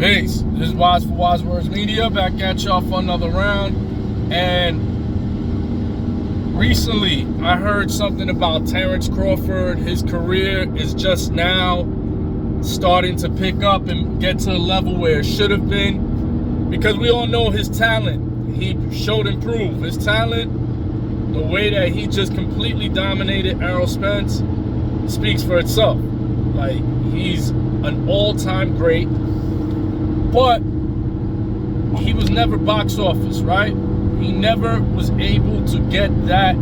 Peace. This is Wise for Wise Words Media, back at y'all for another round. And recently, I heard something about Terence Crawford. His career is just now starting to pick up and get to a level where it should have been. Because we all know his talent. He showed and proved his talent. The way that he just completely dominated Errol Spence speaks for itself. Like, he's an all-time great. But he was never box office, right? He never was able to get that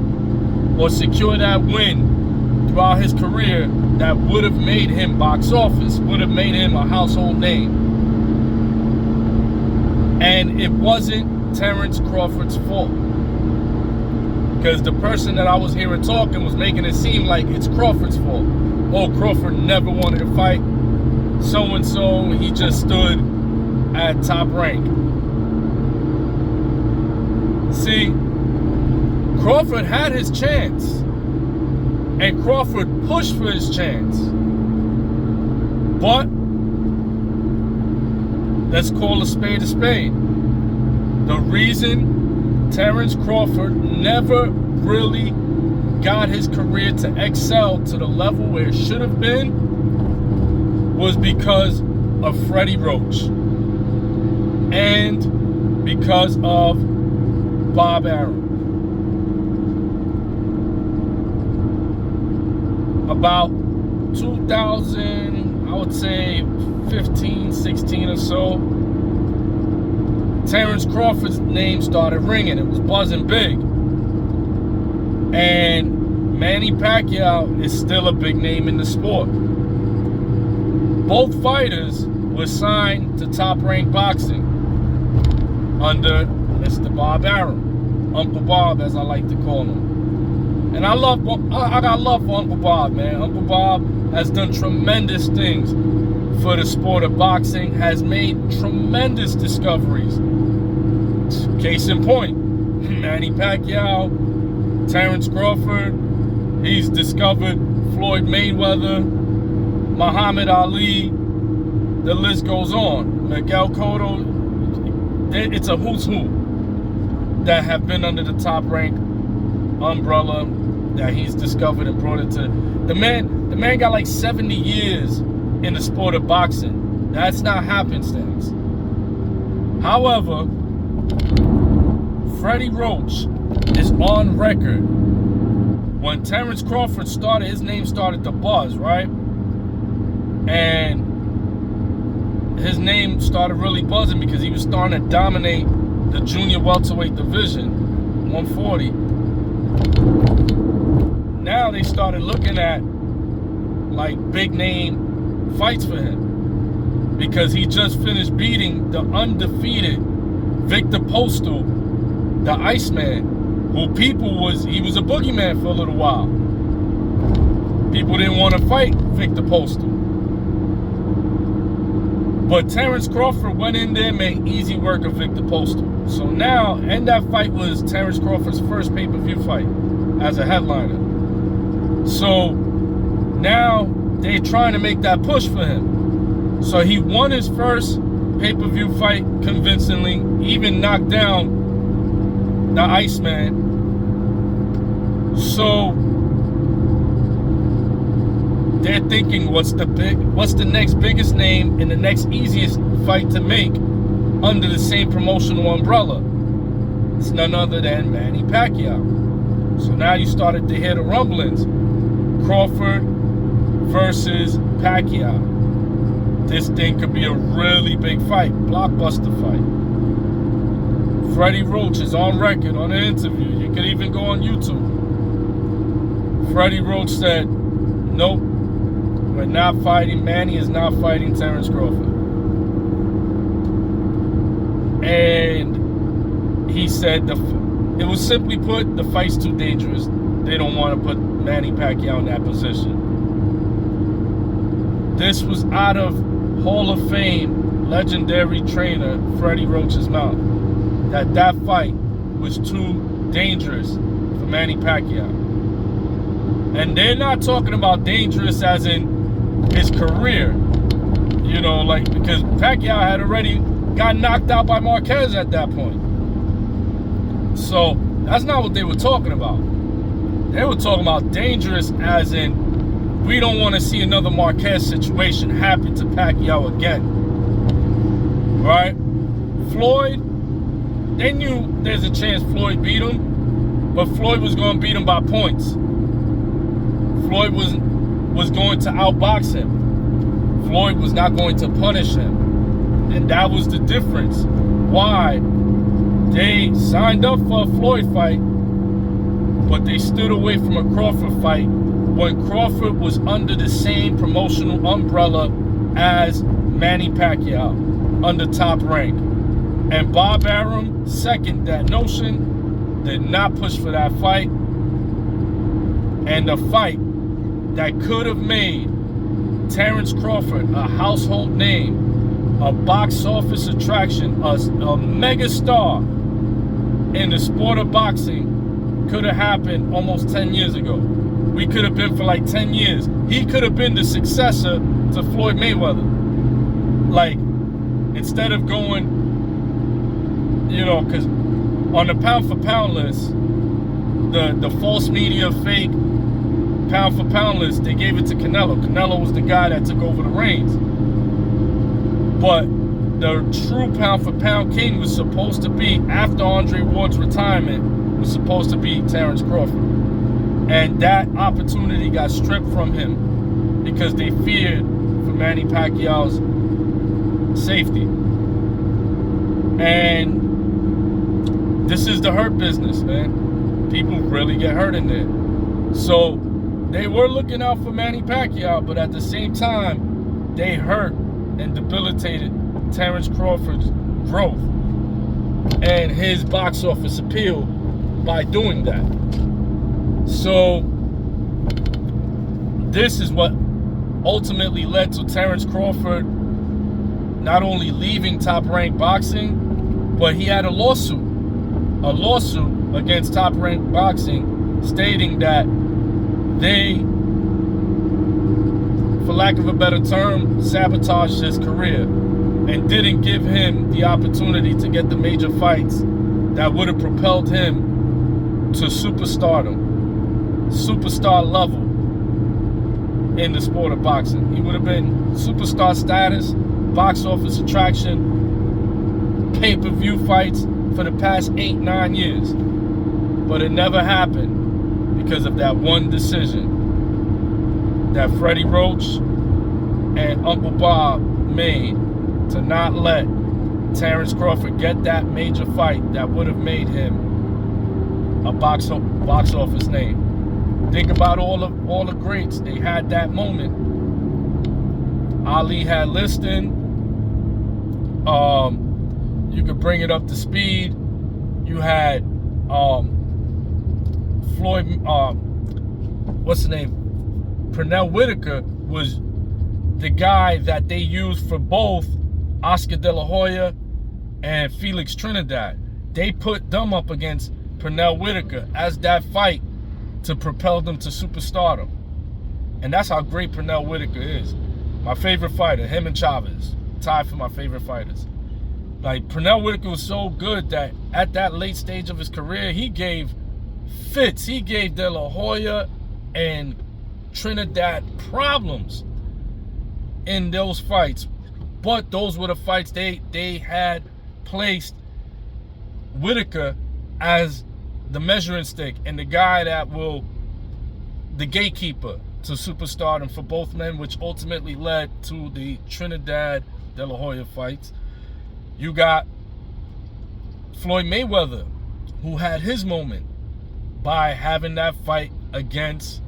or secure that win throughout his career that would have made him box office, would have made him a household name. And it wasn't Terence Crawford's fault. Because the person that I was hearing talking was making it seem like it's Crawford's fault. Oh, Crawford never wanted to fight so-and-so, he just stood at top rank. See, Crawford had his chance, and Crawford pushed for his chance. But let's call a spade a spade. The reason Terence Crawford never really got his career to excel to the level where it should have been was because of Freddie Roach and because of Bob Arum. About 2000, I would say 15, 16 or so, Terence Crawford's name started ringing. It was buzzing big. And Manny Pacquiao is still a big name in the sport. Both fighters were signed to Top Rank Boxing under Mr. Bob Arum, Uncle Bob, as I like to call him. And I got love for Uncle Bob, man. Uncle Bob has done tremendous things for the sport of boxing, has made tremendous discoveries. Case in point, Manny Pacquiao, Terence Crawford, he's discovered Floyd Mayweather, Muhammad Ali, the list goes on. Miguel Cotto, it's a who's who that have been under the Top Rank umbrella that he's discovered and brought it to. The man got like 70 years in the sport of boxing. That's not happenstance. However, Freddie Roach is on record. When Terence Crawford started, his name started to buzz, right? And his name started really buzzing because he was starting to dominate the junior welterweight division, 140. Now they started looking at like big name fights for him because he just finished beating the undefeated Victor Postal, the Iceman, who he was a boogeyman for a little while. People didn't want to fight Victor Postal. But Terence Crawford went in there and made easy work of Victor Postal. So now, and that fight was Terence Crawford's first pay-per-view fight as a headliner. So now they're trying to make that push for him. So he won his first pay-per-view fight convincingly, even knocked down the Iceman. So they're thinking, what's the next biggest name and the next easiest fight to make under the same promotional umbrella? It's none other than Manny Pacquiao. So now you started to hear the rumblings. Crawford versus Pacquiao. This thing could be a really big fight, blockbuster fight. Freddie Roach is on record on an interview. You can even go on YouTube. Freddie Roach said, nope, we're not fighting. Manny is not fighting Terence Crawford. And he said, it was simply put, the fight's too dangerous. They don't want to put Manny Pacquiao in that position. This was out of Hall of Fame legendary trainer Freddie Roach's mouth. That fight was too dangerous for Manny Pacquiao. And they're not talking about dangerous as in his career. You know, like, because Pacquiao had already got knocked out by Marquez at that point. So that's not what they were talking about. They were talking about dangerous as in, we don't want to see another Marquez situation happen to Pacquiao again. Right? Floyd, they knew there's a chance Floyd beat him, but Floyd was going to beat him by points. Floyd was going to outbox him. Floyd was not going to punish him. And that was the difference. Why they signed up for a Floyd fight, but they stood away from a Crawford fight when Crawford was under the same promotional umbrella as Manny Pacquiao under Top Rank. And Bob Arum seconded that notion, did not push for that fight. And the fight that could have made Terence Crawford a household name, a box office attraction, a mega star in the sport of boxing, could have happened almost 10 years ago. We could have been for like 10 years. He could have been the successor to Floyd Mayweather. Like, instead of going, you know, because on the pound for pound list, the false media fake pound for pound list, they gave it to Canelo. Canelo was the guy that took over the reins. But the true pound for pound king was supposed to be, after Andre Ward's retirement, was supposed to be Terence Crawford. And that opportunity got stripped from him because they feared for Manny Pacquiao's safety. And this is the hurt business, man. People really get hurt in there. So they were looking out for Manny Pacquiao, but at the same time, they hurt and debilitated Terence Crawford's growth and his box office appeal by doing that. So this is what ultimately led to Terence Crawford not only leaving Top Rank Boxing, but he had a lawsuit against Top Rank Boxing stating that they, for lack of a better term, sabotaged his career and didn't give him the opportunity to get the major fights that would have propelled him to superstardom, superstar level in the sport of boxing. He would have been superstar status, box office attraction, pay-per-view fights for the past 8-9 years. But it never happened because of that one decision that Freddie Roach and Uncle Bob made to not let Terence Crawford get that major fight that would have made him a box office name. Think about all the greats. They had that moment. Ali had Liston. You could bring it up to speed. You had Floyd, what's the name? Pernell Whitaker was the guy that they used for both Oscar De La Hoya and Felix Trinidad. They put them up against Pernell Whitaker as that fight to propel them to superstardom. And that's how great Pernell Whitaker is. My favorite fighter, him and Chavez, tied for my favorite fighters. Like, Pernell Whitaker was so good that at that late stage of his career, he gave fits. He gave De La Hoya and Trinidad problems in those fights. But those were the fights they had placed Whitaker as the measuring stick and the guy that will, the gatekeeper to superstardom for both men, which ultimately led to the Trinidad De La Hoya fights. You got Floyd Mayweather, who had his moment by having that fight against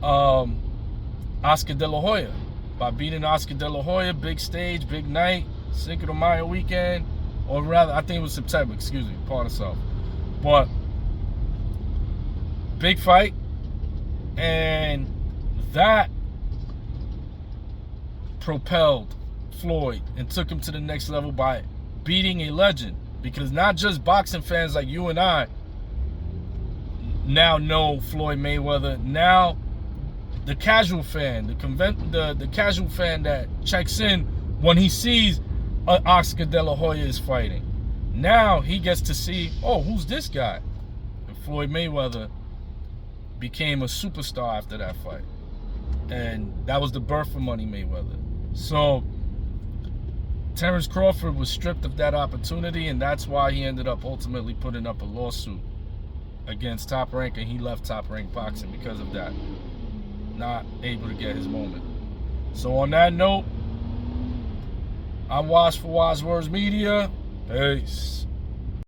Oscar De La Hoya, by beating Oscar De La Hoya, big stage, big night, Cinco de Mayo weekend, or rather, I think it was September, excuse me, part of South. But big fight, and that propelled Floyd and took him to the next level by beating a legend. Because not just boxing fans like you and I now know Floyd Mayweather. Now the casual fan, the casual fan that checks in when he sees Oscar De La Hoya is fighting. Now he gets to see, oh, who's this guy? And Floyd Mayweather became a superstar after that fight. And that was the birth of Money Mayweather. So Terence Crawford was stripped of that opportunity, and that's why he ended up ultimately putting up a lawsuit against Top Rank, and he left Top Rank Boxing because of that. Not able to get his moment. So on that note, I'm Wash for Wise Words Media. Peace.